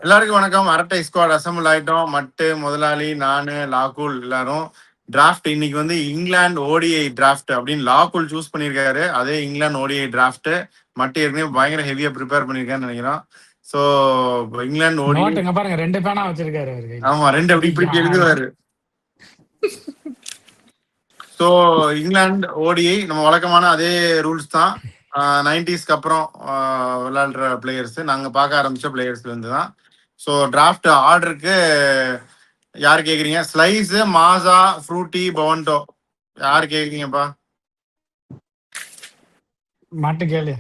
எல்லாருக்கும் வணக்கம். அரட்டை ஸ்குவாட் அசம்பிள் ஆயிட்டோம். மட்டு முதலாளி, நானு, லாகுல் எல்லாரும். டிராஃப்ட் இன்னைக்கு வந்து இங்கிலாந்து ஓடிஐ டிராஃப்ட் அப்படின்னு லாகுல் சூஸ் பண்ணியிருக்காரு. அதே இங்கிலாந்து ஓடிஐ டிராஃப்ட் மட்டு ஏற்கனவே பயங்கர ஹெவியா ப்ரிப்பேர் பண்ணியிருக்காருன்னு நினைக்கிறோம். ஸோ இங்கிலாந்து ஓடிஐ நோட்டுங்க பாருங்க 2 பேனா வச்சிருக்காரு அவரு. ஆமா 2 அப்படி இப்படி எழுதுவாரு. ஸோ இங்கிலாந்து ஓடிஐ நம்ம வழக்கமான அதே ரூல்ஸ் தான். 90ஸ்க்கு அப்புறம் விளையாடுற பிளேயர்ஸ் நாங்கள் பார்க்க ஆரம்பிச்ச பிளேயர்ஸ்ல இருந்து தான். ஸோ டிராஃப்ட் ஆர்டருக்கு யார் கேட்குறீங்க? ஸ்லைஸ், மாசா, ஃப்ரூட்டி, பவன்டோ யார் கேட்குறீங்கப்பா? மாட்டு கேளு.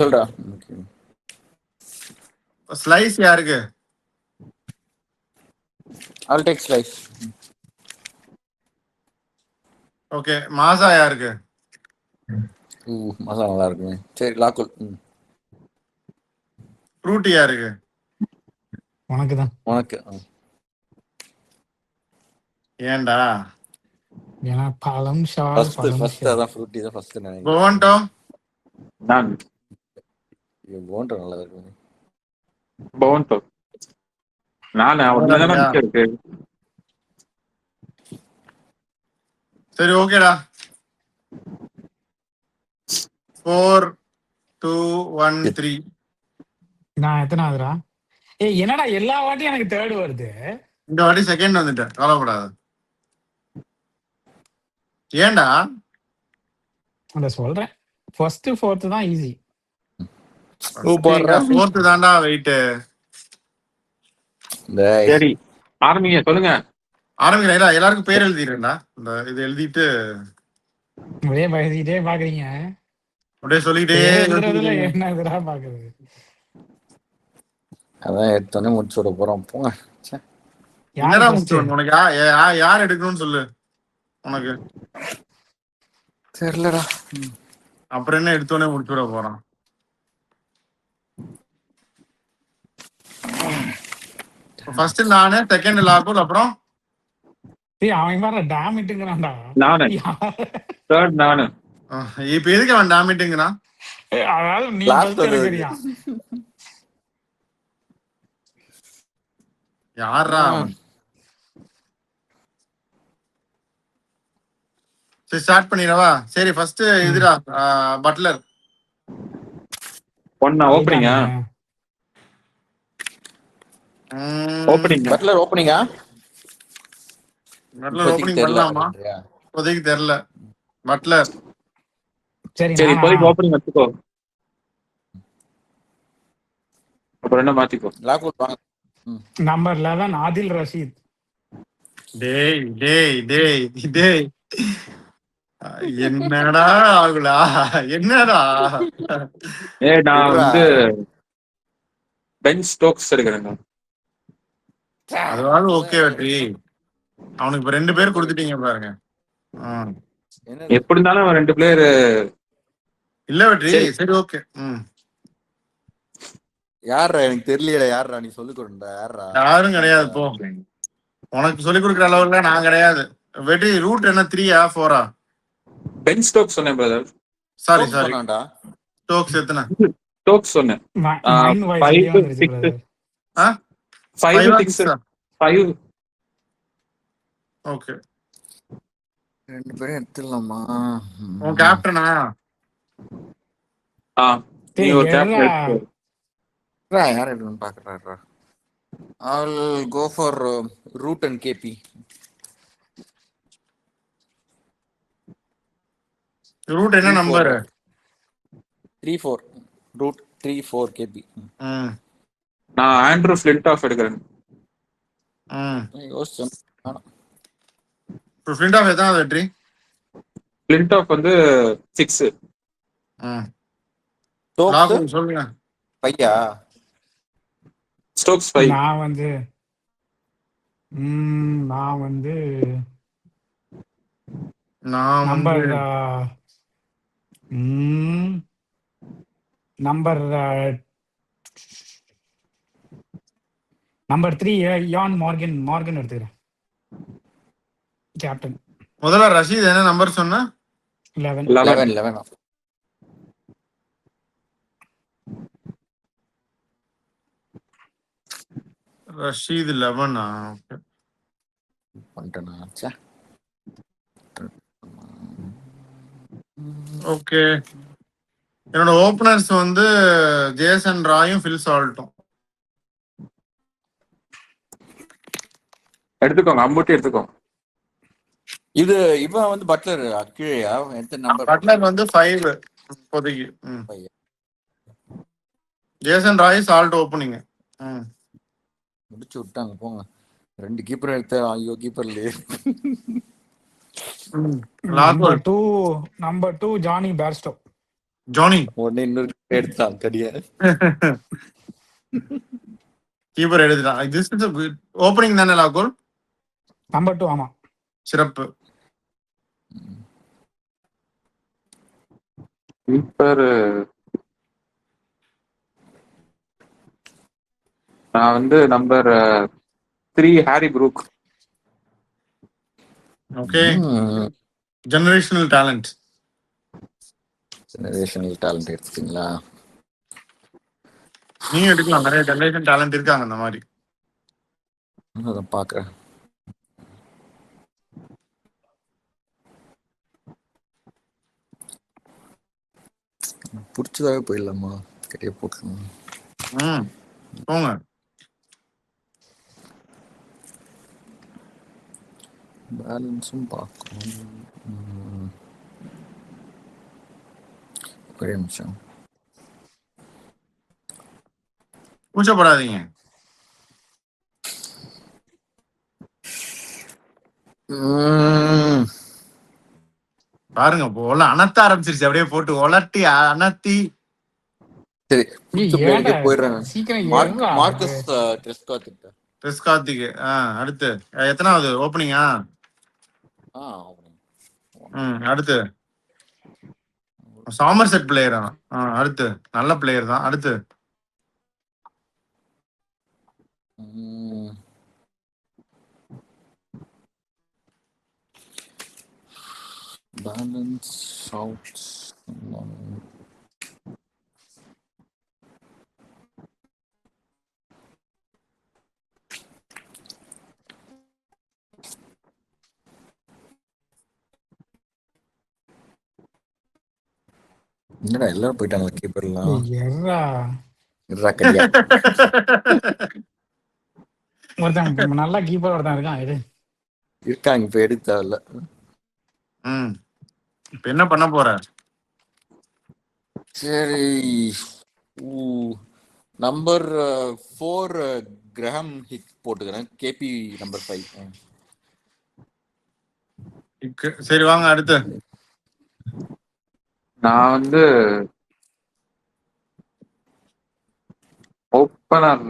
சொல்றா. ஸ்லைஸ் யாருக்கு? I'll take slice. ஓகே. மாசா யாருக்கு? மாசா நல்லா இருக்குமே. சரி லாகுல். ஃப்ரூட்டி யாருக்கு? உனக்கு தான். உனக்கு. ஏன்டா? ஏன்னா பழம் ஷால் ஃபர்ஸ்ட் அதான் ஃப்ரூட்டி தான் ஃபர்ஸ்ட் நினைக்கிறேன். பவன்டோ நான் பவன்டோ நல்லா இருக்கு. பவன்டோ நான் அவர்தான் இருக்கு. சரி ஓகேடா. 4 2 1 3. நான் எத்தனாவதுடா? ஏய் என்னடா எல்லா வாட்டியும் எனக்கு தேர்ட் வருது. இந்த வாட்டி செகண்ட் வந்துட்டேன். கவலைப்படாத. ஏன்டா? அத சொல்றேன். ஃபர்ஸ்ட் ஃபோர்த் தான் ஈஸி. ஃபோர்த் தான்டா வெயிட். சரி ஆரம்பிங்க, சொல்லுங்க. ஆரம்பிக்கிறேன். எல்லாருக்கும் பேர் எழுதிடுறேன்டா. இந்த இது எழுதிட்டு அப்படியே பேசிக்கிட்டே பாக்குறீங்க. அப்படியே சொல்லிட்டே என்னதுடா பாக்குறது. அதான் எடுத்தோடனே முடிச்சு விட போறோம். போங்க. என்னடா முடிச்சு உனக்கு யார் எடுக்கணும்னு சொல்லு. உனக்கு தெரியலடா. அப்புறம் என்ன எடுத்தோடனே முடிச்சு விட போறான். ஃபர்ஸ்ட் நானு, செகண்ட் லாகுல், அப்புறம் அவன் வேற டாமிட்டுங்கறான்டா. நானு தேர்ட் நானு. இப்ப எதுக்கு அவன் டாமிட்டுங்கறான்? அதாவது நீ தெரியா யாரா? சரி ஸ்டார்ட் பண்ணிடவா? சரி ஃபர்ஸ்ட் இதுடா பட்லர். ஒண்ணா ஓப்பனிங்கா? ஓப்பனிங் பட்லர் ஓப்பனிங்கா? பட்லர் ஓப்பனிங் பண்ணலாமா? இப்போதைக்கு தெரியல. பட்லர் சரி சரி இப்போதைக்கு ஓப்பனிங் வச்சுக்கோ. அப்புறம் என்ன மாத்திக்கோ. லாகுல் வாங்க. நம்பர் 11 ஆதில் ரஷீத். டேய் டேய் டேய் டேய் என்னடா ஆகுலா? என்னடா? நான் வந்து பென் ஸ்டோக்ஸ் எடுக்கிறேன். அதுவாது ஓகே வெற்றி. அவனுக்கு இப்ப 2 பேர் கொடுத்துட்டீங்க பாருங்க. எப்படி இருந்தாலும் அவன் 2 பிளேயர் இல்ல வெற்றி. சரி ஓகே. யாரா எனக்கு தெரியலையா? யாரா நீ சொல்லி கொடுடா. யாரா? யாரும் கிடையாது போ. உனக்கு சொல்லி கொடுக்குற அளவுல நான் கிடையாது. வெற்றி ரூட் என்ன 3-ஆ 4-ஆ? பென் ஸ்டோக்ஸ் சொன்னேன் பிரதர். சாரி ஸ்டோக்ஸ் எத்தனை? ஸ்டோக்ஸ் சொன்னேன். 5 6 5 ஓகே. 2 பேரும் எடுத்துடலாமா? உன் கேப்டனா? நீ ஒரு கேப்டன். யார் எடுக்கணும்னு பாக்குறாரா? I'll go for Root and KP. Root என்ன நம்பர்? 3-4. Root 3-4 KP. நான் ஆண்ட்ரூ ஃபிளின்டாஃப் எடுக்கிறேன். யோசிச்சேன். ஃபிளின்டாஃப் எத்தனாவது வெற்றி? ஃபிளின்டாஃப் வந்து 6. சொல்லுங்க. பையா ஸ்டோக்ஸ் 5. நான் வந்து நம்பர் நம்பர் 3 யான் மார்கன் எடுத்துக்கிறேன் கேப்டன். முதல்ல ரஷீத் என்ன நம்பர் சொன்ன? 11. ரஷீத் 11. பண்ணிட்டேனா? ச்சே. ஓகே. என்னோட ஓபனர்ஸ் வந்து ஜேசன் ராயும் ஃபில் சால்ட்டும். எடுத்துக்கோங்க, அம்புட்டி எடுத்துக்கோங்க. இது இவன் வந்து பட்லர் கீழேயா? எந்த நம்பர்? பட்லர் வந்து 5 இப்போதைக்கு. Jason Roy Salt opening. முடிச்சு விட்டாங்க போங்க. 2 கீப்பர் எடுத்த. ஐயோ கீப்பர்லயே. Number 2 Johnny Bairstow. ஜானி உடனே இன்னொரு எடுத்தான் கடியா. கீப்பர் எடுத்துட்டான். திஸ் இஸ் ஓப்பனிங் தானே லாகோல்? நம்பர் 2 ஆமா. சிறப்பு. கீப்பர் நான் வந்து number 3 Harry Brook. Okay. Generational talent. Generational talent எடுத்துட்டீங்களா? நீங்க எடுக்கலாம், நிறைய ஜெனரேஷன் டேலண்ட் இருக்காங்க அந்த மாதிரி. அதான் பாக்குறேன். பிடிச்சதாவே போயிடலாமா? கட்டிய போட்டுருங்க. போங்க. பேலன்ஸும் பார்க்கணும். ஒரே நிமிஷம். கூச்சப்படாதீங்க. பாருங்க போல அனத்த ஆரம்பிச்சிருச்சு. அப்படியே போட்டு ஒலட்டி அனத்தி. சரி போயிடுறேன். சீக்கிரம் மார்க்கஸ் டெஸ்கார்த்திக். அடுத்து எத்தனாவது ஓப்பனிங்கா? அடுத்து சாமர்செட் பிளேயரா? அடுத்து நல்ல பிளேயர் தான். அடுத்து பேலன்ஸ் அவுட். என்னடா எல்லாரும் போயிட்டாங்க கீப்பர்லாம். ஒருத்தன் நல்லா கீப்பர் ஒருத்தன் இருக்கான். இது இருக்காங்க இப்ப எடுத்தால. இப்ப என்ன பண்ண போற? சரி, நம்பர் 4 கிரஹாம் ஹிக் போட்டுக்கிறேன். KP number 5. சரி வாங்க அடுத்து. நான் வந்து ஓப்பனர்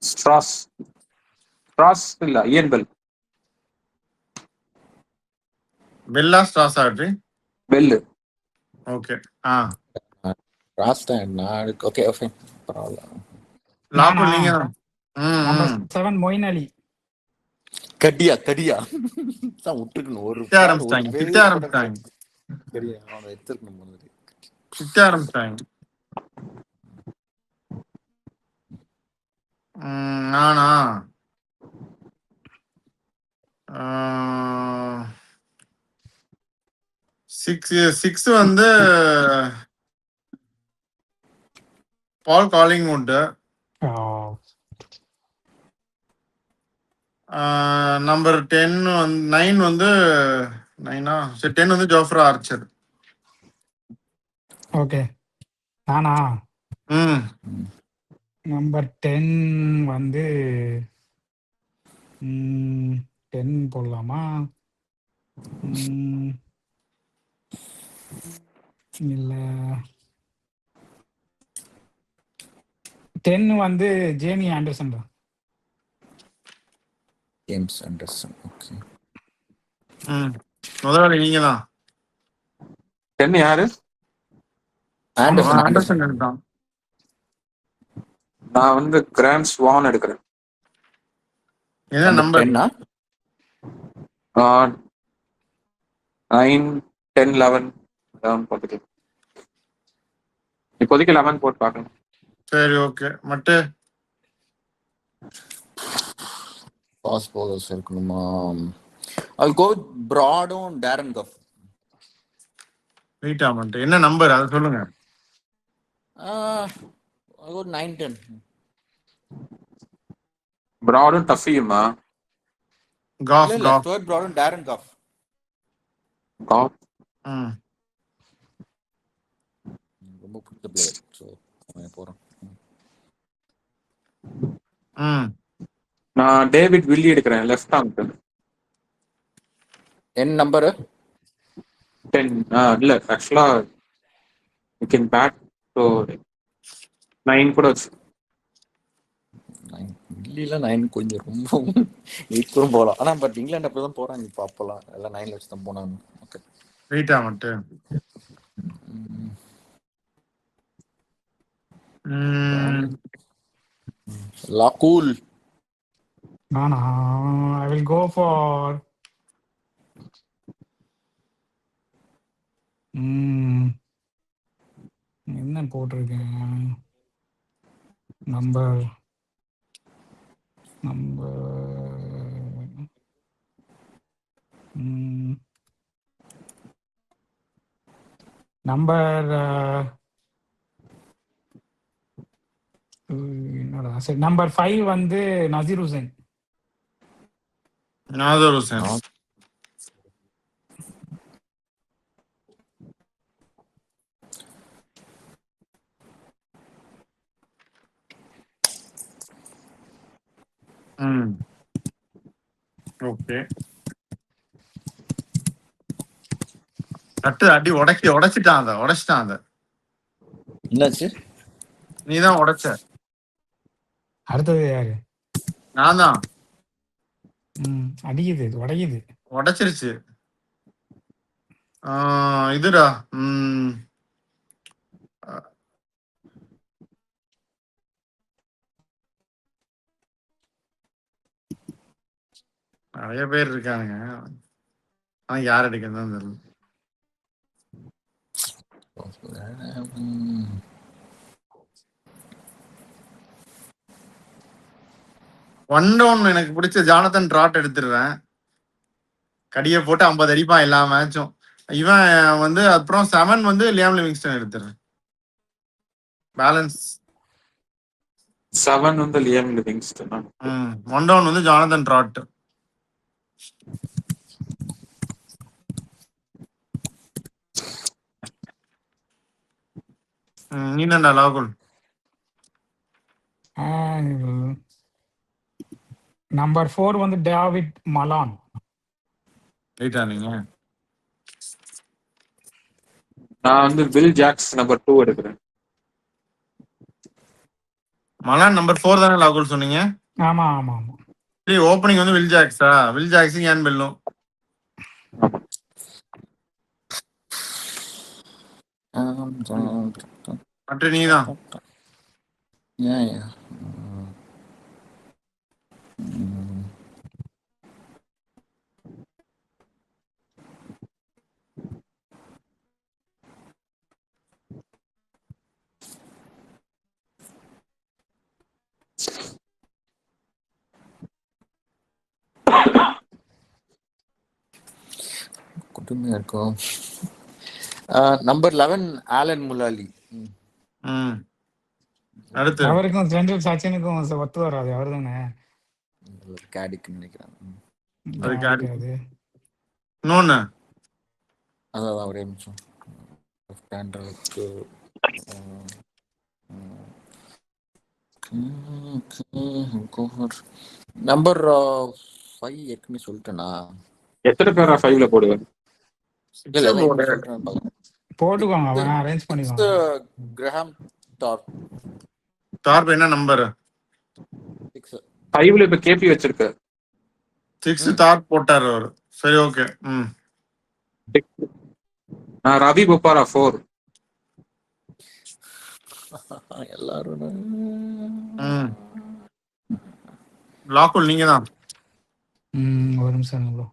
ஸ்ட்ராஸ் இல்ல இயன் பெல். பெல்லா ஸ்ட்ராஸ் ஆட்ரி? பெல். ஓகே. ஸ்ட்ராஸ் தான் நான். ஓகே ஓகே பரவாயில்ல. லாகோல் நீங்க. நம்பர் 7 மொயின் அலி. கடியா தான் விட்டுக்கணும். ஒரு ஆரம்பிச்சிட்டாங்க. தெரியும் அவனை எடுத்துக்கணும் போது. ஆரம்பிச்சிட்டாங்க. நானா 6 வந்து பால் காலிங்வுட். நம்பர் 9 வந்து 10 வந்து ஜோஃப்ரா ஆர்ச்சர். ஓகே. நானா நம்பர் 10 வந்து 10 போடலாமா? இல்ல 10 வந்து ஜேமி ஆண்டர்சன் தான். James Anderson. ஓகே. முதல்ல நீங்க தான். 10 யாரு? ஆண்டர்சன் எடுத்தான். நான் வந்து கிராண்ட் ஸ்வான் எடுக்கிறேன். என்ன நம்பர்? 9 10 11 போட்டுக்கலாம். இப்போதைக்கு 11 போட்டு பார்க்கலாம். சரி ஓகே. மட்டு ஃபாஸ்ட் bowlers இருக்கணுமா? I'll go with Broadum, Darren Gough. Wait ஆமெண்ட் என்ன நம்பர் அதை சொல்லுங்க. I'll go 9-10. பிராடும் டஃபியுமா? காஃப் இல்ல cough Stuart Broad, Darren Gough. காப். ம் ரொம்ப பிடிச்ச பிளேயர். ஸோ போகிறேன். ம் நான் டேவிட் வில்லி எடுக்கிறேன் லெஃப்ட் ஆர்ம்க்கு. என் நம்பரு 10. இல்ல ஆக்சுவலா யூ கேன் பேட். ஸோ 9 கூட வச்சு. 9 இல்ல 9 கொஞ்சம் ரொம்ப 8 கூட போகலாம். ஆனா பட் இங்கிலாந்து அப்படி தான் போறாங்க இப்போ. அப்போலாம் எல்லாம் 9 வச்சு தான் போனாங்க. Okay wait a moment. கூல். நானா ஐ வில் கோ ஃபார் என்ன போட்டிருக்கேன் நம்பர் என்னடா சரி நம்பர் 5 வந்து நசீர் ஹுசைன். நாதர் ஹுசேன். ம் ஓகே. தட்டு அடி உடைச்சிட்டான் அதை. என்னாச்சு? நீ தான் உடைச்ச. அடுத்தது யாரு? நான் தான். அடிக்குது உடையுது. உடைச்சிருச்சு. இதுடா. நிறைய பேர் இருக்கானுங்க. ஆனா யார் அடிக்கிறதுன்னு தெரியல. ஒன் டவுன் எனக்கு பிடிச்ச ஜானதன் ட்ராட் எடுத்துடுறேன். கடியை போட்டு 50 அடிப்பான் எல்லா மேட்சும். இவன் வந்து அப்புறம் 7 வந்து லியாம் லிவிங்ஸ்டன் எடுத்துடுறேன். பேலன்ஸ் 7 வந்து லியாம் லிவிங்ஸ்டன். ஒன் டவுன் வந்து ஜானதன் ட்ராட். நீனண்டா லாகுல். நம்பர் 4 வந்து டேவிட் மலான். ரைட்டா நீங்க? நான் வந்து வில் ஜாக்ஸ் நம்பர் 2 எடுக்கிறேன். மலான் நம்பர் 4 தானே லாகுல் சொன்னீங்க? ஆமா ஆமா ஆமா. சரி ஓப்பனிங் வந்து வில் ஜாக்ஸா? வில் ஜாக்ஸிங் ஏன் பெல்லும். மற்ற நீ தான். குடுமையா இருக்கும். Number 11 Alan Mullally. அடுத்து அவருக்கும் சச்சினுக்கும் ஒத்து வராது. அவர் தானே கேடிக்கு நினைக்கிறேன். இன்னொன்னு அதான் ஒரே நிமிஷம். நம்பர் 5 ஏற்கனவே சொல்லிட்டேனா? எத்தனை பேரா 5ல போடுவேன்? போட்டுக்கோங்க, அவன் அரேஞ்ச் பண்ணிக்கோங்க. Graham tarp. டார்ப் என்ன நம்பர்? 6. 5ல இப்ப கேபி வச்சிருக்க. 6 டார்ப் போட்டாரு அவரு. சரி ஓகே. நான் ரவி பொப்பாரா 4. எல்லாரும் லாக்குல் நீங்க தான். ஒரு நிமிஷம் ப்ரோ.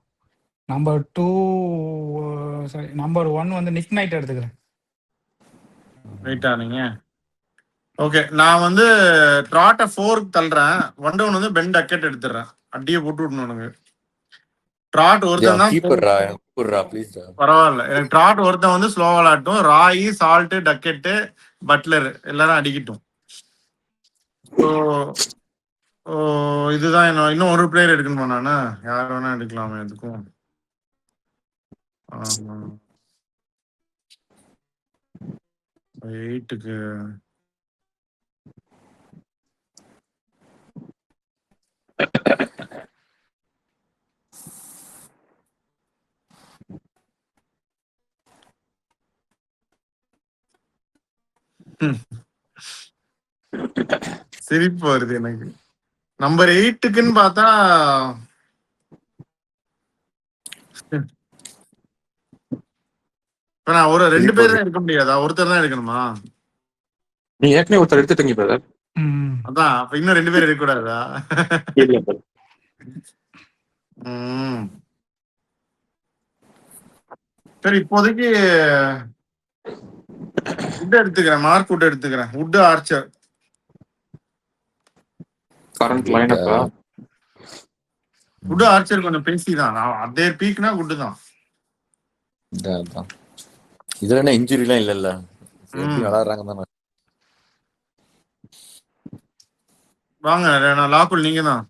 நம்பர் 2 சாரி நம்பர் 1 வந்து நிக் நைட் எடுத்துக்கிறேன். ரைட்டா நீங்க? ஓகே, நான் வந்து ட்ராட்டை 4 தள்ளுறேன். 1-down வந்து பென் டக்கெட் எடுத்துடுறேன். அடியை போட்டு விடணும் எனக்கு. ட்ராட் ஒருத்தன் தான் கீப்பர்ரா ப்ளீஸ் பரவாயில்ல. எனக்கு ட்ராட் ஒருத்தன் வந்து ஸ்லோ விளாட்டும். ராயி, சால்ட், டக்கெட்டு, பட்லர் எல்லாரும் அடிக்கட்டும். ஸோ இதுதான் என்ன. இன்னும் ஒரு பிளேயர் எடுக்கணுமா நானு? யார் வேணா எடுக்கலாமே எதுக்கும். 8க்கு சிரிப்பு வருது எனக்கு. நம்பர் 8க்குன்னு பார்த்தா இப்ப நான் ஒரு 2 பேர் தான் எடுக்க முடியாதா? ஒருத்தர் தான் எடுக்கணுமா? நீ ஏற்கனவே ஒருத்தர் எடுத்துட்டீங்க பிரதர். அதான் அப்ப இன்னும் 2 பேர் எடுக்க கூடாதா? இல்ல brother. சரி, இப்போதைக்கு வுட் எடுத்துக்கிறேன். மார்க் வுட் எடுத்துக்கிறேன். Wood Archer. கரண்ட் லைனப்பா வுட் ஆர்ச்சர் கொஞ்சம் பேசி தான். அதே பீக்னா வுட் தான். இதுல என்ன இன்ஜுரிலாம் இல்லல்ல, எப்படி விளையாடுறாங்க தானே. வாங்க, நான் லாக்குள் நீங்க தான்.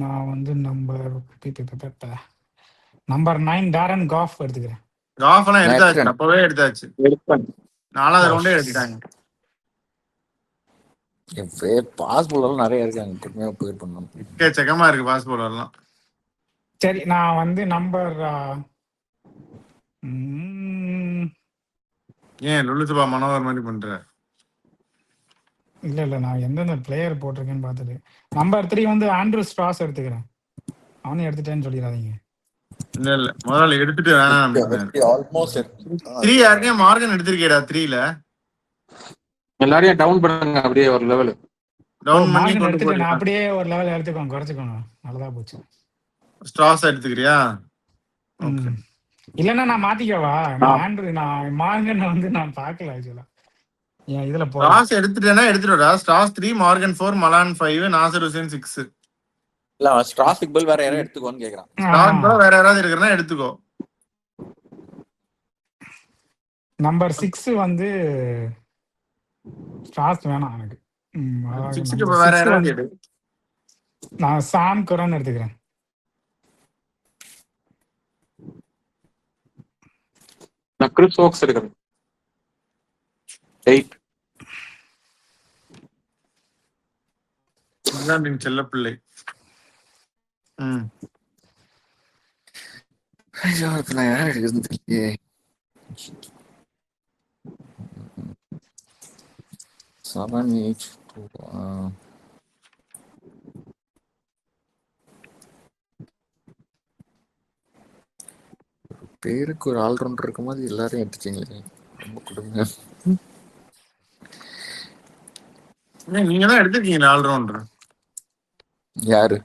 நான் வந்து நம்பர் 9 டாரன் காஃப் எடுத்துக்கிறேன். காஃப் எல்லாம் எடுத்தாச்சு, அப்பவே எடுத்தாச்சு. எடுப்பேன். 4வது ரவுண்டே எடுத்துட்டாங்க. பாஸ் போலெல்லாம் நிறைய இருக்காங்க, பொறுமையாக போயிட் பண்ணணும். எக்கச்சக்கமா இருக்கு பாஸ் போலர்லாம். சரி, நான் வந்து நம்பர் ஏன் லுலுசுபா மனோகர் மாதிரி பண்ற? இல்ல நான் எந்தெந்த பிளேயர் போட்டிருக்கேன்னு பார்த்துட்டு நம்பர் 3 வந்து ஆண்ட்ரூ ஸ்ட்ராஸ் எடுத்துக்கிறேன். அவனையும் எடுத்துட்டேன்னு சொல்லிடாதீங்க. இல்ல முதல்ல எடுத்துட்டு வேணாம். 3 யாருக்கே மார்கன் எடுத்திருக்கேடா. 3ல எல்லாரையும் டவுன் பண்ணுங்க அப்படியே ஒரு லெவல். டவுன் பண்ணி எடுத்துட்டு நான் அப்படியே ஒரு லெவல் எடுத்துக்கோங்க, குறைச்சிக்கோங்க. நல்லதா போச்சு. ஸ்ட்ராஸ் எடுத்துக்கிறியா? இல்லன்னா நான் மாத்திக்கவா? நான் மார்கன் வந்து நான் பார்க்கல ஆக்சுவலா. ஏன் இதுல ஸ்ட்ராஸ் எடுத்துட்டேன்னா எடுத்துடா. Strauss 3, Morgan 4, Malan 5, Nasser Hussain 6. இல்ல ஸ்ட்ராஸ்க்கு பதில் வேற யாராவது எடுத்துக்கோன்னு கேக்குறான். ஸ்ட்ராஸ் வேற யாராவது இருக்குறனா எடுத்துக்கோ. நம்பர் 6 வந்து ஸ்ட்ராஸ் வேணாம் எனக்கு. 6க்கு வேற யாராவது எடு. நான் சாம் கரன் எடுத்துக்கிறேன். நான் கிறிஸ் ஓக்ஸ் எடுக்கிறேன். 8 இங்கிலாந்தின் செல்ல பிள்ளை. நான் யார் எடுக்கிறது தெரியலையே. பேருக்கு ஒரு ஆல்ரவுண்டர் இருக்கும் போது எல்லாரையும் எடுத்துட்டீங்களே, ரொம்ப கொடுங்க. நீங்க தான் எடுத்துக்கீங்க ஆல்ரவுண்டர். யாரு?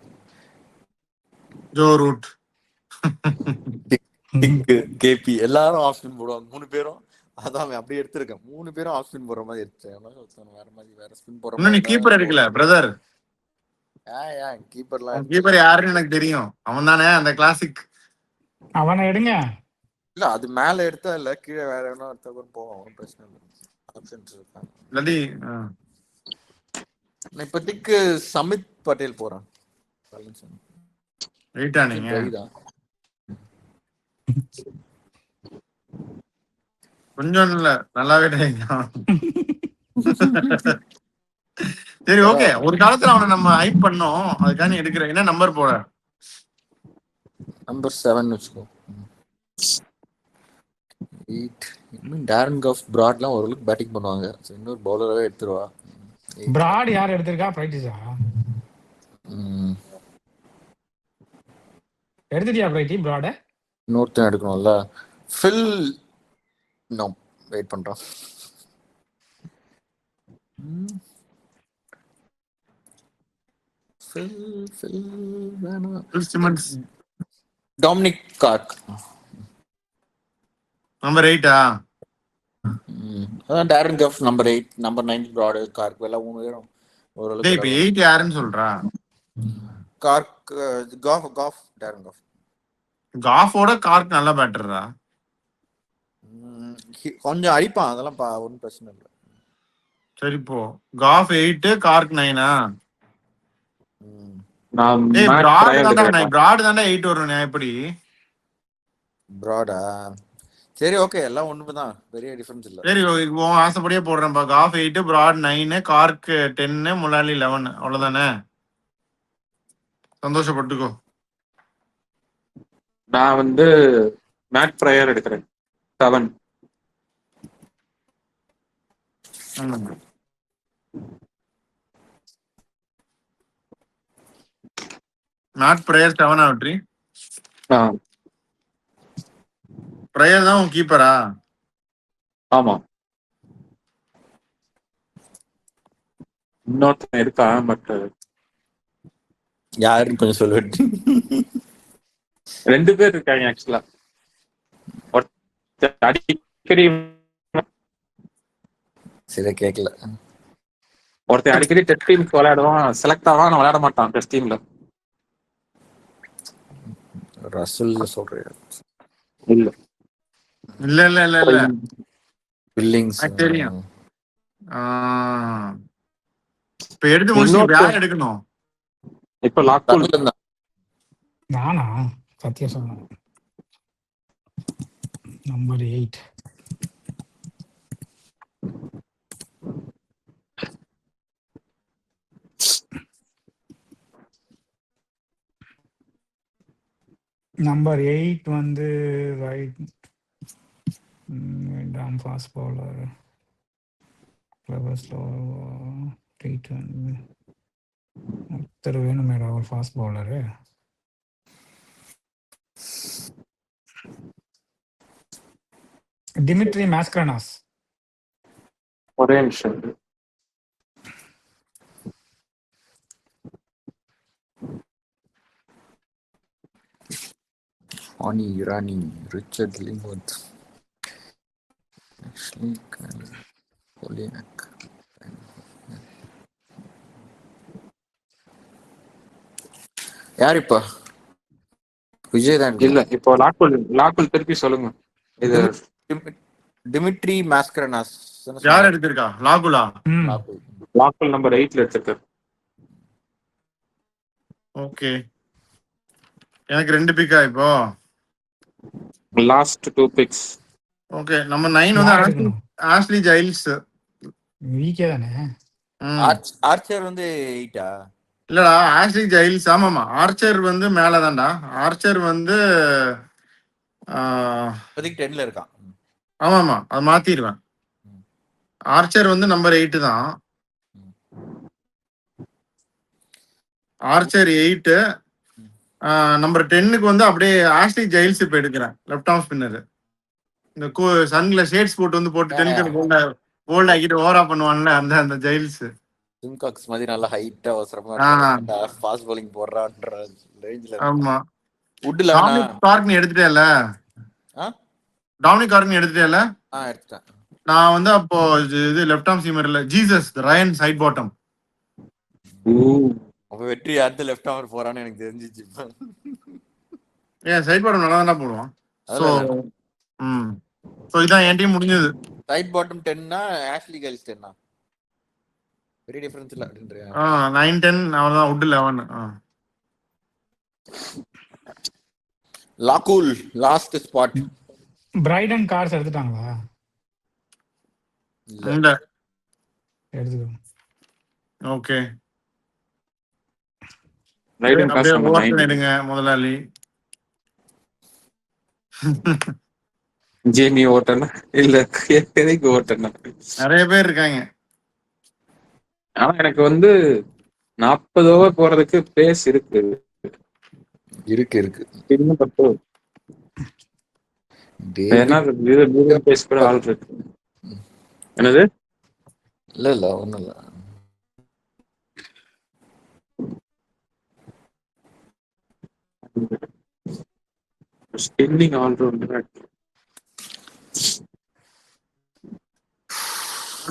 ஜோ ரூட், கேபி எல்லாரும் ஆப்ஷன் போடுவாங்க. 3 பேரும் அதான் அப்படியே எடுத்திருக்கேன். 3 பேரும் ஆப்ஷன் போடுற மாதிரி எடுத்தேன். வேற மாதிரி வேற ஸ்பின் போடுற மாதிரி. நீ கீப்பர் எடுக்கல பிரதர்? கீப்பர் யாருன்னு எனக்கு தெரியும். அவன் தானே அந்த கிளாசிக். அவனை எடுங்க. இல்ல அது மேல எடுத்தா இல்ல, கீழே வேற என்ன எடுத்தா கூட போவோம், பிரச்சனை இல்லை. ஆப்ஷன்ஸ் இருக்காங்க. இல்லாட்டி இப்போதைக்கு சமித் பட்டேல் போறேன். ரைட்டா நீங்க? கொஞ்சம் இல்ல, நல்லாவே சரி ஓகே. ஒரு காலத்துல அவனை நம்ம ஹைப் பண்ணோம், அதுக்காக நீ எடுக்கிற. என்ன நம்பர் போற? நம்பர் 7 வச்சுக்கோ. 8. இன்னும் டாரன் காஃப், பிராட்லாம் ஓரளவுக்கு பேட்டிங் பண்ணுவாங்க. இன்னொரு பவுலராகவே எடுத்துருவா. பிராட் யார் எடுத்திருக்கா? பிரைட்டிஸா எடுத்துட்டியா? பிரைட்டி பிராட இன்னொருத்தன் எடுக்கணும்ல. ஃபில் நோ வெயிட் பண்றான். Dominic Cork number 8. அதான் Darren Gough number 8, number 9 Broad, Cork எல்லாம் 3 பேரும் ஓரளவுக்கு டேய் இப்ப 8 யாருன்னு சொல்றா? Cork, Gough, Darren Gough. காஃபோட கார்க் நல்ல பேட்டர்ரா. கொஞ்சம் அடிப்பான், அதெல்லாம் ஒன்றும் பிரச்சனை இல்லை. சரி போ. காஃப் 8 கார்க் 9ஆ? நான் டேய் மேட் பிராட் ப்ரையர் தான்டா எடுக்கிறேன். பிராட் தான்டா 8 வரும் எப்படி? பிராடா? சரி ஓகே, எல்லாம் ஒண்ணுதான், பெரிய டிஃபரன்ஸ் இல்ல. சரி உன் ஆசைப்படியே போடுறேன்ப்பா. காஃப் 8 பிராட் 9 கார்க் 10 முலாலி 11 அவ்வளவுதானே? சந்தோஷப்பட்டுக்கோ. நான் வந்து மேட் ப்ரையர் எடுக்கிறேன் 7. மேட் பிரேயர் 7 வெற்றி. பிரேயர் தான் உன் கீப்பரா? ஆமா, இன்னொருத்தன் இருக்கான் பட் யாருன்னு கொஞ்சம் சொல்லுவேன். 2 பேர் இருக்காங்க ஆக்சுவலா. அடிக்கடி சரி கேட்கல. ஒருத்தன் அடிக்கடி டெஸ்ட் டீமுக்கு விளையாடுவான், செலக்ட் ஆவான், நான் விளையாட மாட்டான் டெஸ்ட் டீம்ல. ரசூல் சொல்றேன். இல்ல இல்ல இல்ல இல்ல இல்ல பில்லிங்ஸ் எனக்கு தெரியும். இப்ப எடுத்து முடிச்சு யார் எடுக்கணும்? இப்ப லாக்கூல் நானா சத்தியம் சொன்னேன். நம்பர் 8 நம்பர் 8 வந்து ரைட் டாம் ஃபாஸ்ட் பவுலர் ஃப்ளவர்ஸ்ல ரைட் வந்து ஒருத்தர் வேணும் மேடம், ஒரு ஃபாஸ்ட் பவுலரு. டிமிட்ரி மாஸ்கரனாஸ். ஒரே நிமிஷம். ஆனி இரானி, ரிச்சர்ட் லிங்வர்த், யார் இப்ப? விஜய் தான் இல்ல இப்போ லாக்கூல் திருப்பி சொல்லுங்க. இது டிமிட்ரி மாஸ்கரனாஸ். யார் எடுத்திருக்கா? லாகுலா. லாக்கூல் நம்பர் 8ல எடுத்திருக்காரு. ஓகே, எனக்கு 2 பிக்கா இப்போ. Last 2 fix. ஓகே, நம்ம 9 வந்து ஆஷ்லி ஜைல்ஸ். வீக்கே தானே. ஆர்ச்சர் வந்து 8ஆ? இல்லடா ஆஷ்லி ஜைல்ஸ். ஆமாமா, ஆர்ச்சர் வந்து மேலதான்டா. ஆர்ச்சர் வந்து 10ல இருக்கான். ஆமாமா, அது மாத்திடுவேன். ஆர்ச்சர் வந்து நம்பர் 8 தான். ஆர்ச்சர் 8. நம்பர் 10க்கு வந்து அப்படியே ஆஷ்லி ஜைல்ஸ் இப்ப எடுக்கிறேன். Left arm spinner. இந்த சன்ல ஷேட்ஸ் போட்டு வந்து போட்டு டென்கர் போல்ட் ஆக்கிட்டு ஓவரா பண்ணுவான்ல அந்த அந்த ஜைல்ஸ். சிம்காக்ஸ் மாதிரி நல்லா ஹைட்டா அவசரமா ஃபாஸ்ட் bowling போடுறான்ற ரேஞ்சில. ஆமா. வுட்ல டாமினிக் கார்க் நீ எடுத்துட்டேல? டாமினிக் கார்க் நீ எடுத்துட்டேல? எடுத்துட்டேன். நான் வந்து அப்போ இது லெஃப்ட் ஆர்ம் சீமர்ல ஜீசஸ் ரயன் சைட் பாட்டம். அப்ப வெற்றி அடுத்த லெஃப்ட் ஆர்மர் போறான்னு எனக்கு தெரிஞ்சிச்சு. ஏன் சைட் பாட்டம் நல்லா தானே போடுவான். சோ இதான் என் டீம் முடிஞ்சது. சைட் பாட்டம் 10னா ஆஷ்லி ஜைல்ஸ் 10னா பெரிய டிஃபரன்ஸ் இல்ல அப்படின்றியா? 9 10 அவ்வளவுதான். வுட் 11. லாக்கூல் லாஸ்ட் ஸ்பாட். பிரைடன் கார்ஸ் எடுத்துட்டாங்களா? இல்ல. எடுத்துக்கோ. ஓகே, ரைடன் காஸ் அப்படியே நம்பர் 9 எடுங்க முதலாளி. ஜேமி ஓட்டனா இல்ல எதுக்கு ஓட்டனா? நிறைய பேர் இருக்காங்க. ஆனா எனக்கு வந்து 40 ஓவர் போறதுக்கு பேஸ் இருக்கு. இன்னும் 10 ஏன்னா மீடியம் பேஸ் கூட ஆள் இருக்கு. என்னது? இல்ல ஒண்ணும் இல்ல. ஸ்பின்னிங் ஆல்ரவுண்டர்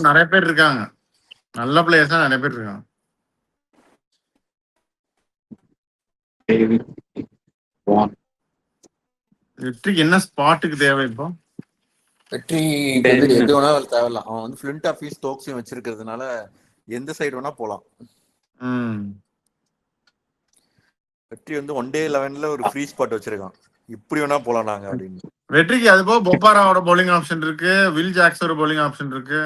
நிறைய பேர் இருக்காங்க, நல்ல பிளேயர்ஸ் தான் நிறைய பேர் இருக்காங்க. வெற்றிக்கு என்ன ஸ்பாட்டுக்கு தேவை இப்போ? வெற்றி வந்து எது வேணாலும் தேவையில்ல. அவன் வந்து ஃபிளின்ட் ஆஃபீஸ் ஸ்டோக்ஸையும் வச்சிருக்கிறதுனால எந்த சைடு வேணா போலாம். வெற்றி வந்து 1 day 11ல ஒரு ஃப்ரீ ஸ்பாட் வச்சிருக்கான், இப்படி வேணா போலாம் நாங்க அப்படின்னு. வெற்றிக்கு அது போக பொப்பாராவோட bowling ஆப்ஷன் இருக்கு, வில் ஜாக்ஸோட bowling ஆப்ஷன் இருக்கு,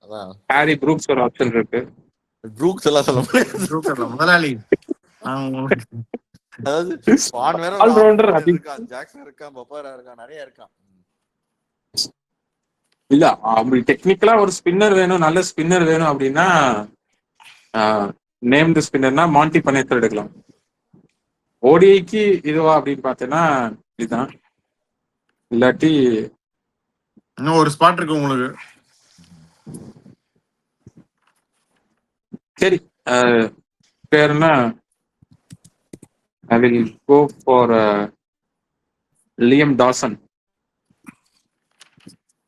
அதான் ஹாரி ப்ரூக்ஸ் ஒரு ஆப்ஷன் இருக்கு. ப்ரூக்ஸ் எல்லாம் சொல்ல முடியாது. முதலாளி. அதாவது வான் வேற All-rounder இருக்கான், ஜாக்சன் இருக்கான், பொப்பாரா இருக்கான், நிறைய இருக்கான். இல்ல அப்படி டெக்னிக்கலா ஒரு ஸ்பின்னர் வேணும், நல்ல ஸ்பின்னர் வேணும் அப்படின்னா நேம்டு ஸ்பின்னர்னா மாண்டி பனேத்தர் எடுக்கலாம். ஓடிஐக்கு இதுவா அப்படின்னு பார்த்தேன்னா இதுதான். இல்லாட்டி இன்னும் ஒரு ஸ்பாட் இருக்கு உங்களுக்கு. சரி, பேருனா I will go for Liam Dawson.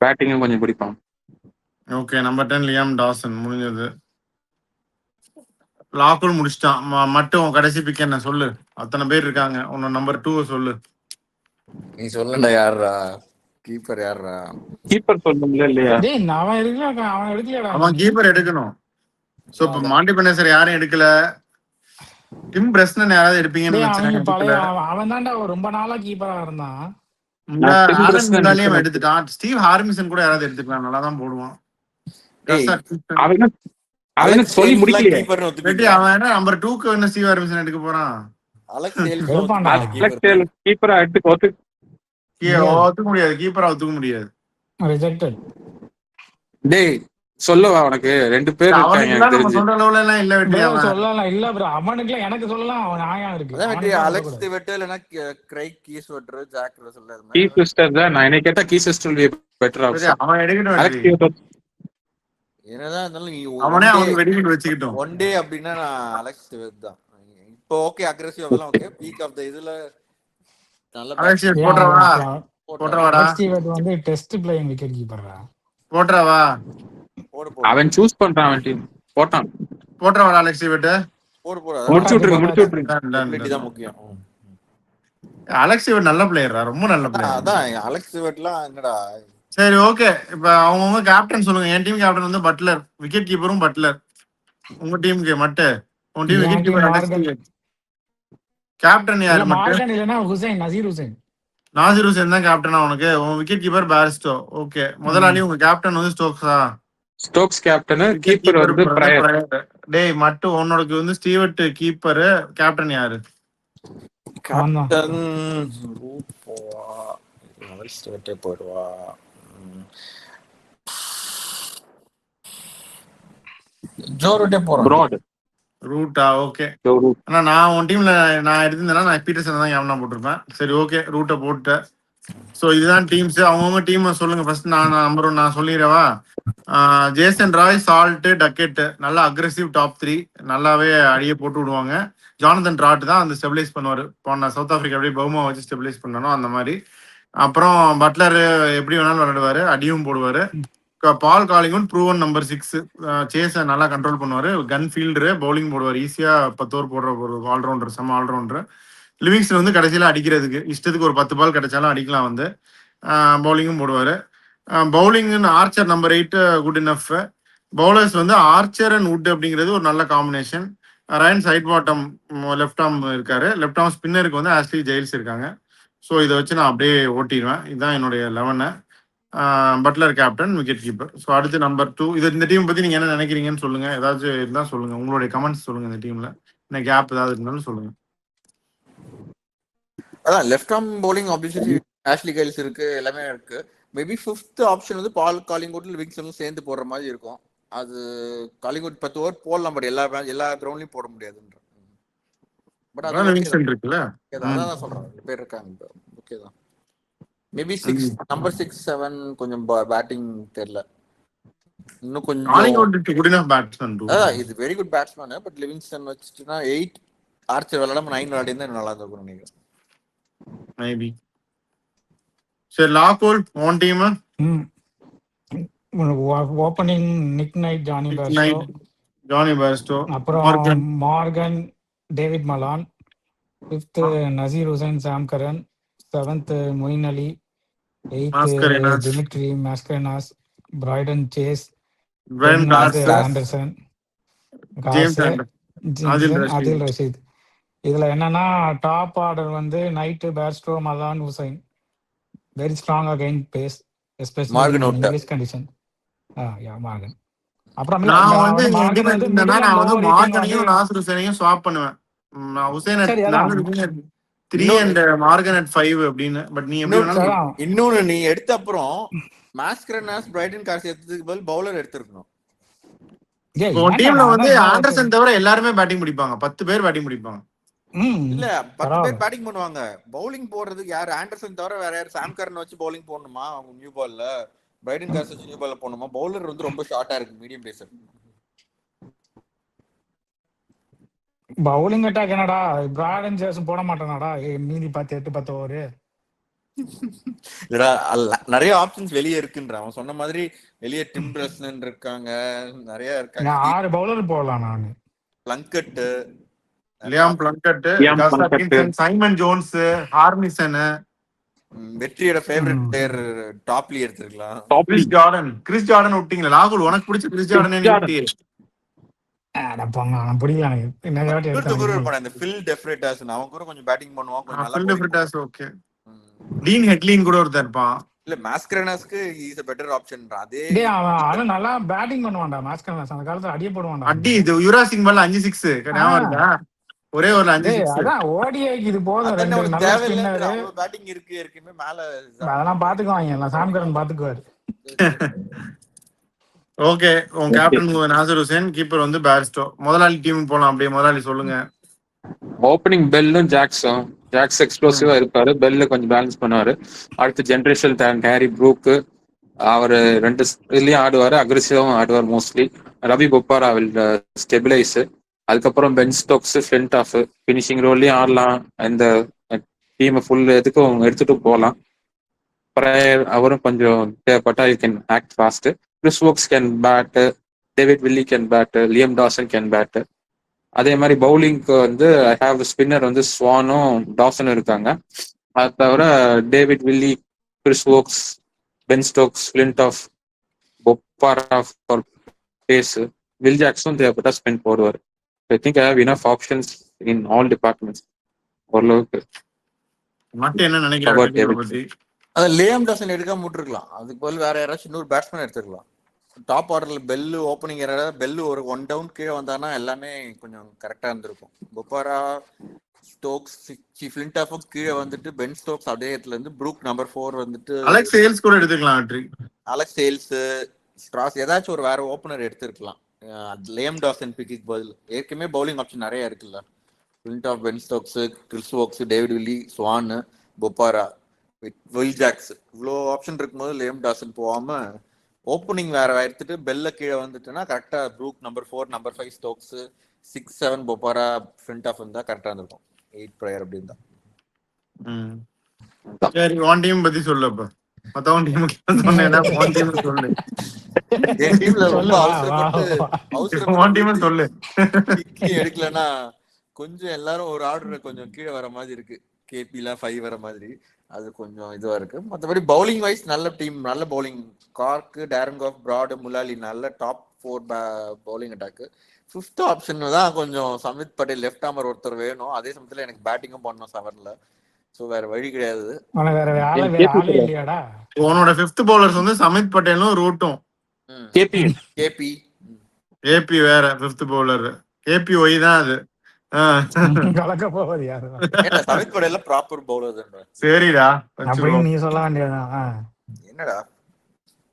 பேட்டிங்கும் கொஞ்சம் பிடிப்பான். ஓகே, நம்பர் 10 லியாம் டாசன் முடிஞ்சது. லாக்குள் முடிச்சிட்டான். மட்டும் கடைசி பிக் என்ன சொல்லு? அத்தனை பேர் இருக்காங்க, உன்னோட நம்பர் 2 சொல்லு. நீ சொல்லண்டா, யாரா கீப்பர்? யாரா கீப்பர் சொல்லணும்ல இல்லையா? டேய் அவன் எடுக்கல, அவன் எடுக்கலடா. அவன் கீப்பர் எடுக்கணும். சோ இப்ப மாண்டி பனேசர் யாரும் எடுக்கல. டிம் பிரஸ்னன் யாராவது எடுப்பீங்கன்னு அவங்க பழைய அவன் தான்டா ரொம்ப நாளா கீப்பரா இருந்தான். எடுத்துட்டான். ஸ்டீவ் ஹார்மிசன் கூட யாராவது எடுத்துக்கலாம், நல்லா தான் போடுவான். அவன் சொல்லி முடிக்கலையே. அவன் என்ன நம்பர் 2க்கு என்ன ஸ்டீவ் ஹார்மிசன் எடுக்க போறான்? கீப்பரா எடுத்து ஒத்துக்க முடியாது, கீப்பரா ஒத்துக்க முடியாது. ரிஜெக்டட். டேய் சொல்லவா உனக்கு 2 பேர் இருக்காங்க. சொல்ற அளவுல எல்லாம் இல்ல வெட்டி. சொல்லலாம் இல்ல ப்ரோ, அவனுக்குலாம் எனக்கு சொல்லலாம், அவன் நியாயம் இருக்கு. அதான் வெட்டி அலெக்ஸ் திவெட் இல்லனா கிரைக் கீஸ்வெட்டர், ஜாக் ரசல் அது மாதிரி. கீஸ்வெட்டர் தான் நான் என்ன கேட்டா கீஸ்வெட்டர் வில் பீ பெட்டர் ஆப்ஷன். அவன் எடுக்கணும். என்னதான் இருந்தாலும் நீ அவனே அவன் வெடிக்கிட்டு வச்சிட்டோம். 1 day அப்படினா நான் அலெக்ஸ் திவெட் தான். இப்போ ஓகே, அக்ரெசிவ் அதெல்லாம் ஓகே. பீக் ஆஃப் தி இதுல நல்ல அலெக்ஸ் போட்றவாடா. அலெக்ஸ் திவெட் வந்து டெஸ்ட் பிளேயிங் விக்கெட் கீப்பர்ரா. போட்றவா? அவன் சூஸ் பண்றான், அவன் டீம் போட்றவாடா அலெக்ஸ் திவெட். போடு முடிச்சு விட்டுருங்க. இதுதான் முக்கியம். அலெக்ஸ் திவெட் நல்ல பிளேயரா, ரொம்ப நல்ல பிளேயர். அதான் அலெக்ஸ் திவெட்லாம் என்னடா. சரி ஓகே, இப்ப அவங்க கேப்டன் சொல்லுங்க. என் டீம் கேப்டன் வந்து பட்லர், விக்கெட் கீப்பரும் பட்லர். உங்க டீமுக்கு மட்டும் உங்க டீம் விக்கெட் கீப்பர் அலெக்ஸ் திவெட். கேப்டன் யார்? மார்கன் இல்லனா ஹுசைன், நசீர் ஹுசைன். நாசிர் ஹுசைன் தான் கேப்டனா உனக்கு. உன் விக்கெட் கீப்பர் பேரிஸ்டோ. ஓகே, முதலாளி உங்க கேப்டன் வந்து ஸ்டோக்ஸா? ஸ்டோக்ஸ் கேப்டன், கீப்பர் வந்து பிரயர். டேய் மட்டும் உன்னோட வந்து ஸ்டீவர்ட் கீப்பர், கேப்டன் யாரு? கேப்டன் ரூபா ஸ்டேட்டே போடுவா. ஜோரூட்டே போறோம். ப்ராட் ரூட்டா? ஓகே. ஆனா நான் உன் டீம்ல நான் எடுத்திருந்தேன்னா நான் பீட்டர்சன் தான் கேப்டனா போட்டிருப்பேன். சரி ஓகே, ரூட்டை போட்டுட்டேன். ஸோ இதுதான் டீம்ஸ். அவங்கவுங்க டீமை சொல்லுங்க ஃபர்ஸ்ட். நான் நம்பர் 1 நான் சொல்லிடுறவா? ஜேசன் ராய், சால்ட், டக்கெட் நல்லா அக்ரெசிவ் டாப் 3, நல்லாவே அடியே போட்டு விடுவாங்க. ஜானதன் ட்ராட் தான் அந்த ஸ்டெபிலைஸ் பண்ணுவார். போன சவுத் ஆப்பிரிக்கா அப்படியே பவுமா வச்சு ஸ்டெபிலைஸ் பண்ணணும் அந்த மாதிரி. அப்புறம் பட்லர் எப்படி வேணாலும் விளையாடுவாரு, அடியும் போடுவாரு. பால் காலிங்கும் ப்ரூவன் நம்பர் 6, சேஸை நல்லா கண்ட்ரோல் பண்ணுவார். கன் ஃபீல்டரு, பவுலிங் போடுவார். ஈஸியாக 10 ஓவர் போடுற ஒரு ஆல்ரவுண்டர், செம்ம ஆல்ரவுண்டர். லிவிங்ஸ்டன் வந்து கடைசியில் அடிக்கிறதுக்கு இஷ்டத்துக்கு ஒரு 10 பால் கிடைச்சாலும் அடிக்கலாம் வந்து. பவுலிங்கும் போடுவார். பவுலிங்னு Archer number 8 good enough. Bowlers வந்து ஆர்ச்சர் அண்ட் வுட் அப்படிங்கிறது ஒரு நல்ல combination. Ryan Sidebottom left arm இருக்காரு. லெஃப்ட் ஆர்ம் ஸ்பின்னருக்கு வந்து ஆஸ்லி ஜெயில்ஸ் இருக்காங்க. ஸோ இதை வச்சு நான் அப்படியே ஓட்டிடுவேன். இதுதான் என்னுடைய 11. Buttler captain, wicket keeper. So அடுத்து நம்பர் 2. இந்த டீம் பற்றி நீங்கள் என்ன நினைக்கிறீங்கன்னு சொல்லுங்கள். ஏதாச்சும் இருந்தால் சொல்லுங்கள், உங்களுடைய கமெண்ட்ஸ் சொல்லுங்கள். இந்த டீமில் என்ன கேப் ஏதாவது இருந்தாலும் சொல்லுங்கள். அதான் left arm bowling obviously Ashley Giles இருக்கு, எல்லாமே இருக்கு. மேபி 5th ஆப்ஷன் வந்து பால் காலிங்குட், லிவிங்ஸ்டனும் சேர்ந்து போடுற மாதிரி இருக்கும். அது காலிங்குட் 10 ஓவர் போடலாம், பட் எல்லா கிரவுண்ட்லயும் போட முடியாதுன்ற. பட் அது இருக்குல்ல, அதான் சொல்றேன், 2 பேர் இருக்காங்க. ஓகே தான். மேபி 6 நம்பர் 6 7 கொஞ்சம் பேட்டிங் தெரியல, இன்னும் கொஞ்சம் குட் இனஃப் பேட்ஸ்மேன். இது very good batsman. But Livingstone வச்சுட்டுனா 8 ஆர்ச்சர் விளையாடாம 9 விளையாடினா நல்லா இருக்கும் நினைக்கிறேன். மேபி. சரி லாகோல் own team. Opening Nick Knight, Johnny Bairstow, Knight Johnny Bairstow, அப்புறம் Morgan, Morgan, David Malan. 5th Nasser Hussain, Sam Curran. 7th Moeen Ali. 8th Mascarenhas, Dimitri Mascarenhas, Brydon சேஸ், பிரைன் 10 வந்து கார்சர், ஆண்டர்சன், ஜேம்ஸ் காசே, ஆண்டர், ஆதில் ஜின்சன், ரஷீத். அதில் ரஷீத். இதுல என்னன்னா டாப் ஆர்டர் வந்து Knight, Bairstow, Malan, Hussain. Very strong again pace, especially Morgan in அவுட்டா? English condition. Yeah Morgan. அப்புறம் இல்ல, நான் நான் வந்து வந்து இங்க எப்படி மார்கன் வந்து பண்ணிருந்தேன்னா, மிடில் அண்ட் நான் வந்து லோவர் ரேட்டிங் வந்து மார்கனையும் நாசர் ஹுசைனையும் ஸ்வாப் பண்ணுவேன். நான் ஹுசைன் சரி. நான் அதான் வந்து 3 இன்னொன்னு அண்ட் மார்கன் at 5 அப்படின்னு. பட் நீ எப்படி வேணாலும் அதான் இன்னொன்னு நீ எடுத்த அப்புறம் மாஸ்கரனாஸ், பிரைடன் கார்ஸ் எடுத்ததுக்கு பதில் பவுலர் எடுத்திருக்கணும். ஏய், உன் ஏன்டா டீம்ல நான் வந்து தான் இன்னும் ஆண்டர்சன் தவிர எல்லாருமே பேட்டிங் பிடிப்பாங்க. 10 பேர் பேட்டிங் பிடிப்பாங்க. இல்ல 10 பரவாயில்ல. பேர் பேட்டிங் பண்ணுவாங்க. பவுலிங் போடுறதுக்கு யார்? ஆண்டர்சன் தவிர வேற யார்? சாம் கரன் வச்சு பவுலிங் போடணுமா அவங்க நியூ பால்ல? பிரைடன் கார்ஸ் வச்சு நியூ பால்ல போடணுமா? பவுலர் வந்து ரொம்ப ஷார்ட்டா இருக்கு, மீடியம் பேசர். பவுலிங் அட்டாக் என்னடா பிராடன் ஜேசன் போட மாட்டானாடா மீதி 8-10 ஓவரு. நிறைய ஆப்ஷன்ஸ் வெளியே இருக்குன்ற அவன் சொன்ன மாதிரி. வெளியே டிம் பிரஸ்னன் இருக்காங்க, நிறைய இருக்காங்க. 6 பவுலர் போடலாம் நானு. பிளங்கட், லியாம் பிளங்கட், லியாம் கஸ் Plunkett. Atkinson, Simon Jones, Harmison, வெற்றியோட ஃபேவரட் பிளேயர் டாப்லி எடுத்திருக்கலாம். கிறிஸ் ஜார்டன் விட்டீங்களா? ராகுல், உனக்கு பிடிச்ச கிறிஸ் ஜார்டனே நீ விட்டீங்க. பிடிக்கல எனக்கு. நிறைய வாட்டி எடுத்தாங்க. இந்த ஃபில் டெஃப்ரெட்டாஸ் அவன் கூட கொஞ்சம் பேட்டிங் பண்ணுவான், கொஞ்சம் நல்லா ஃபில் bowling ஃபிட்டாஸ் ஓகே. டீன் ஹெட்லின் கூட ஒருத்தர் இருப்பான். இல்ல மாஸ்கரனாஸ்க்கு இஸ் a பெட்டர் ஆப்ஷன். அதே டேய், அவன் நல்லா பேட்டிங் பண்ணுவான்டா மாஸ்கரனாஸ். அந்த காலத்துல அடியே போடுவான்டா. அடி இது யுவராஜ் சிங் பால்ல 5 6 ஞாபகம் இருக்கா? ஒரே ஒரு 5 டேய், 6. அதான் ஓடிஐக்கு இது போதும். அதான் 2 நமக்கு நல்ல தேவையில்லை. ஸ்பின்னர். அவ்வளவு பேட்டிங் இருக்கு ஏற்கனவே மேல. அதெல்லாம் பாத்துக்குவாங்க. எல்லாம் சாம் கரன் பாத்துக்குவாரு. ஓகே, உன் கேப்டன் நாசர் ஹுசைன், கீப்பர் வந்து பேர்ஸ்டோ. முதலாளி டீம் போலாம். அப்படியே முதலாளி சொல்லுங்க. ஓப்பனிங் பெல்லும் ஜாக்ஸும். ஜாக்ஸ் எக்ஸ்ப்ளோசிவா இருப்பாரு, பெல்லு கொஞ்சம் பேலன்ஸ் பண்ணுவாரு. அடுத்து ஜென்ரேஷன் ஹாரி ப்ரூக்கு, அவர் 2 இதுலயும் ஆடுவாரு, அக்ரெசிவாவும் ஆடுவார் mostly. Ravi Bopara will stabilise. அதுக்கப்புறம் Ben Stokes, Flintoff finishing ரோல்லையும் ஆடலாம். இந்த டீம் ஃபுல் எதுக்கும் எடுத்துட்டு போகலாம். அவரும் கொஞ்சம் தேவைப்பட்டா you can act fast. Chris Woakes can bat, David Willey can bat, Liam Dawson can bat. அதே மாதிரி பவுலிங்க்கு வந்து ஐ ஹாவ் ஸ்பின்னர் வந்து ஸ்வானும் டாசனும் இருக்காங்க. அது தவிர David Willey, Chris Woakes, Ben Stokes, Flintoff, Bopara for pace, Will ஜாக்ஸும் தேவைப்பட்டா ஸ்பின் போடுவார். I think I have enough options in all departments. ஓரளவுக்கு மட்டும் என்ன நினைக்கிறேன்? அதான் லியாம் டாசன் எடுக்காம விட்டுருக்கலாம். அதுக்கு பதில் வேற யாராச்சும் இன்னொரு பேட்ஸ்மேன் எடுத்துருக்கலாம். டாப் ஆர்டர்ல பெல்லு ஓப்பனிங் பெல்லு ஒரு 1 டவுன் கீழே வந்தானா எல்லாமே கொஞ்சம் கரெக்டா இருந்திருக்கும். பொப்பாரா, ஸ்டோக்ஸ், ஃபிளின்ட் ஆஃப் கீழே வந்துட்டு பென் ஸ்டோக்ஸ் அதே இடத்துல இருந்து ப்ரூக் நம்பர் 4 வந்துட்டு அலெக்ஸ் சேல்ஸ் கூட எடுத்துக்கலாம். அலெக்ஸ் சேல்ஸ், ஸ்ட்ராஸ் ஏதாச்சும் ஒரு வேற ஓப்பனர் எடுத்திருக்கலாம். லியாம் டாசன் பிக்கு பதில் ஏற்கனவே பவுலிங் ஆப்ஷன் நிறைய இருக்குல்ல. Flintoff, Ben Stokes, Chris Woakes, David Willey, Swann, Bopara, Will Jacks, இவ்வளோ ஆப்ஷன் இருக்கும்போது லியாம் டாசன் போகாம ஓப்பனிங் வேற எடுத்துட்டு பெல்ல கீழே வந்துட்டுன்னா கரெக்டா Brook number 4, number 5 Stokes, 6, 7 Bopara, Flintoff இருந்தா கரெக்டா இருந்திருக்கும். 8 பிளேயர் அப்படி இருந்தா. சரி, ஒன் டீம் பத்தி சொல்லு. அப்ப மத்தவன் டீமுக்கு சொன்னேன்னா ஒன் டீம் சொல்லு. என் டீம்ல ரொம்ப அவசரப்பட்டு சொல்லு. எடுக்கலன்னா கொஞ்சம் எல்லாரும் ஒரு ஆர்டர் கொஞ்சம் கீழே வர மாதிரி இருக்கு. கேபிலாம் 5 வர மாதிரி அது கொஞ்சம் இதுவா இருக்கு. மற்றபடி பவுலிங் வைஸ் நல்ல டீம், நல்ல பவுலிங். கார்க்கு, டேரன் காஃப், பிராட், முலாலி நல்ல top 4 bowling attack. 5th option தான் கொஞ்சம் சமித் பட்டேல் லெஃப்ட் ஆமர் ஒருத்தர் வேணும். அதே சமயத்துல எனக்கு பேட்டிங்கும் பண்ணணும் 7ல. சோ வேற வழி கிடையாது. உன்னோட 5th பவுலர்ஸ் வந்து சமித் பட்டேலும் ரூட்டும். கேபி வேற 5th பவுலர். கேபி ஒய் தான் அது. கலக்க போவது யாரு? Samit Patel proper bowler. சரிடா, அப்படின்னு நீ சொல்ல வேண்டியதுதான். என்னடா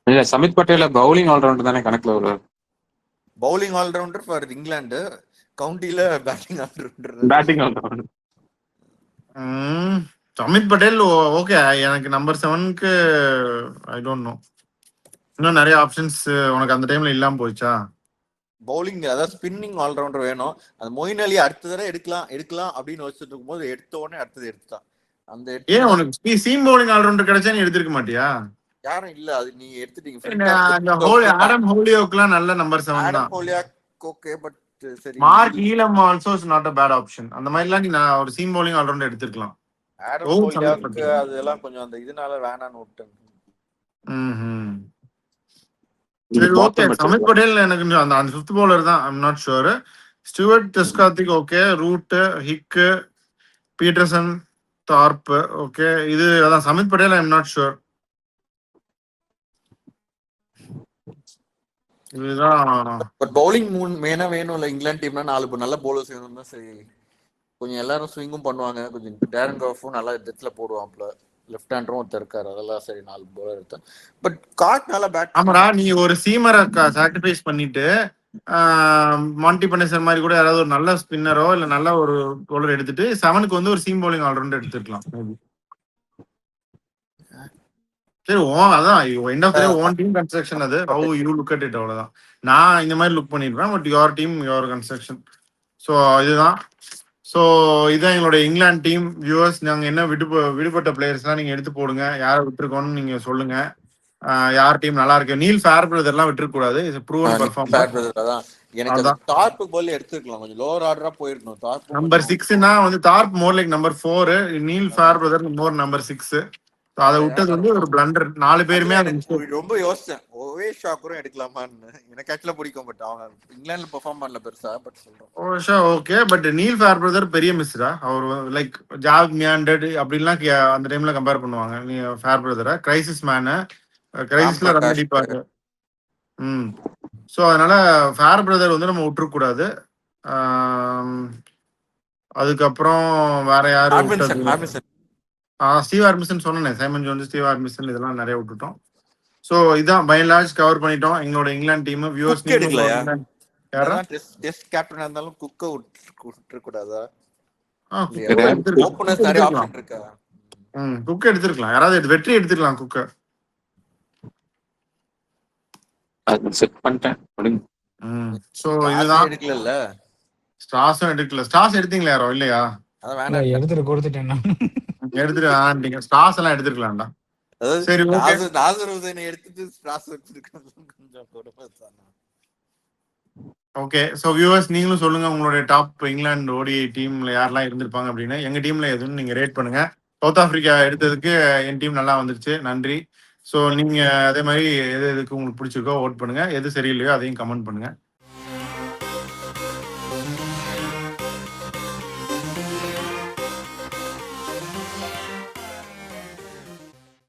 இல்ல, சமித் பட்டேல பவுலிங் ஆல்ரவுண்டர் தானே கணக்குல வருவார். பவுலிங் ஆல்ரவுண்டர் ஃபார் இங்கிலாந்து, கவுண்டில batting allrounder. Batting allrounder. Samit Patel okay. எனக்கு நம்பர் 7க்கு ஐ டோன்ட் நோ. இன்னும் நிறைய ஆப்ஷன்ஸ் உனக்கு அந்த டைம்ல இல்லாம போச்சா? பவுலிங் அதாவது ஸ்பின்னிங் ஆல்ரவுண்டர் வேணும். அந்த மொயின் அலி அடுத்த தடவை எடுக்கலாம் அப்படின்னு வச்சுட்டு இருக்கும்போது எடுத்த உடனே அடுத்தது எடுத்துட்டான். அந்த ஏன் உனக்கு சீம் பவுலிங் ஆல்ரவுண்டர் கிடைச்சா நீ எடுத்திருக்க மாட்டியா? யாரும் இல்ல. அது நீங்க எடுத்துட்டீங்க. ஃப்ரண்ட் ஆஃப் அந்த ஹோலி ஆடம் ஹோலியோக்குலாம் நல்ல நம்பர் 7 ஆடம் தான். ஹோலியாக் ஓகே, பட் சரி Mark Ealham also is not a bad option. அந்த மாதிரிலாம் நீ நான் ஒரு சீம் பவுலிங் ஆல்ரவுண்டர் எடுத்துக்கலாம். ஆடம் ஹோலியாக் அதெல்லாம் கொஞ்சம் அந்த இதனால வேணான்னு விட்டேன். சரி ஓகே. சமித் பட்டேல் எனக்கு அந்த 5th bowler தான். I'm not sure. ஸ்டூவர்ட் டெஸ்கார்த்திக் okay, Root, Hick, Pietersen, Thorpe okay. இது அதான் Samit Patel I'm not sure. இதுதான். பட் பவுலிங் மெயினா வேணும்ல இங்கிலாந்து டீம்னா 4 நல்ல பவுலர்ஸ் வேணும் தான். சரி கொஞ்சம் எல்லாரும் ஸ்விங்கும் பண்ணுவாங்க. கொஞ்சம் டேரன் காஃபும் நல்லா டெத்ல போடுவாப்ல. லெஃப்ட் ஹேண்டரும் ஒருத்தர் இருக்காரு. அதெல்லாம் சரி 4 பவுலர் எடுத்தேன். பட் காட் நல்லா பேட். ஆமாடா, நீ ஒரு சீமரை சாக்ரிஃபைஸ் பண்ணிட்டு மாண்டி பனேசர் மாதிரி கூட யாராவது ஒரு நல்ல ஸ்பின்னரோ இல்ல நல்ல ஒரு பவுலர் எடுத்துட்டு 7க்கு வந்து ஒரு சீம் பவுலிங் ஆல்ரவுண்டர் எடுத்துக்கலாம். சரி அதான் end of the day own team construction. அது how you look at it, அவ்வளவுதான். நான் இந்த மாதிரி லுக் பண்ணிருப்பேன். But your team your construction. So இதுதான். ஸோ இதான் எங்களோட இங்கிலாந்து டீம். வியூவர்ஸ், நாங்கள் என்ன விடுபட்ட பிளேயர்ஸ்லாம் நீங்கள் எடுத்து போடுங்க. யாரை விட்டுருக்கோன்னு நீங்கள் சொல்லுங்க. யார் டீம் நல்லா இருக்கு. நீல் ஃபேர் பிரதர்லாம் விட்டுருக்க கூடாது. Is proven performer. எனக்கு அந்த டார்ப் பால் எடுத்துக்கலாம். கொஞ்சம் லோவர் ஆர்டரா போயிருக்கணும். டார்ப் நம்பர் 6னா வந்து Thorpe more like number 4, Neil Fairbrother more number 6. அதை விட்டது வந்து ஒரு பிளண்டர். 4 பேருமே ரொம்ப யோசிச்சேன். ஓவேஷா கூட எடுக்கலாமான்னு. எனக்கு ஆக்சுவலா பிடிக்கும். பட் அவங்க இங்கிலாந்துல பெர்ஃபார்ம் பண்ணல பெருசா. பட் சொல்றேன் ஓவேஷா okay. But Neil Fairbrother பெரிய மிஸ்டா. அவர் லைக் ஜாக் மியாண்டட் அப்படின்லாம் அந்த டைம்ல கம்பேர் பண்ணுவாங்க. நீ ஃபேர் பிரதரை கிரைசிஸ் மேனு, கிரைசிஸ்ல ரன் அடிப்பாரு. ஸோ அதனால ஃபேர் பிரதர் வந்து நம்ம விட்டுருக்க கூடாது. அதுக்கப்புறம் வேற யாரு விட்டது? ஸ்டீவ் ஆர்மிசன் சொன்னேன். சைமன் ஜோன்ஸ், ஸ்டீவ் ஆர்மிசன் இதெல்லாம் நிறைய விட்டுட்டோம். ஸோ இதான் பை அண்ட் லார்ஜ் கவர் பண்ணிட்டோம் எங்களோட இங்கிலாந்து டீம். வியூவர்ஸ் யாரா டெஸ்ட் கேப்டனா இருந்தாலும் குக்க விட்டுற கூடாதா? குக்க எடுத்துக்கலாம். யாராவது வெற்றி எடுத்துக்கலாம். குக்க செட் பண்ணிட்டேன். சோ இதுதான். எடுக்கல. ஸ்டார்ஸும் எடுக்கல. ஸ்டார்ஸ் எடுத்தீங்களா யாரோ? இல்லையா? அத வேணாம், எடுத்துட்டு கொடுத்துட்டேன் நான். எடுத்துட்டு ஸ்டார்ஸ் எல்லாம் எடுத்துக்கலாம்டா. சரி ஓகே. நாசர் ஹுசைனை எடுத்துட்டு ஸ்டார்ஸ் எடுத்துக்கலாம். கொஞ்சம் கொடுமைதானா? ஓகே. ஸோ வியூவர்ஸ், நீங்களும் சொல்லுங்க உங்களுடைய டாப் இங்கிலாந்து ஓடிஐ டீம்ல யாரெல்லாம் இருந்திருப்பாங்க அப்படின்னு. எங்க டீம்ல எதுன்னு நீங்க ரேட் பண்ணுங்க. சவுத் ஆப்பிரிக்கா எடுத்ததுக்கு என் டீம் நல்லா வந்துருச்சு, நன்றி. ஸோ நீங்க அதே மாதிரி எது எதுக்கு உங்களுக்கு பிடிச்சிருக்கோ ஓட் பண்ணுங்க. எது சரியில்லையோ அதையும் கமெண்ட் பண்ணுங்க.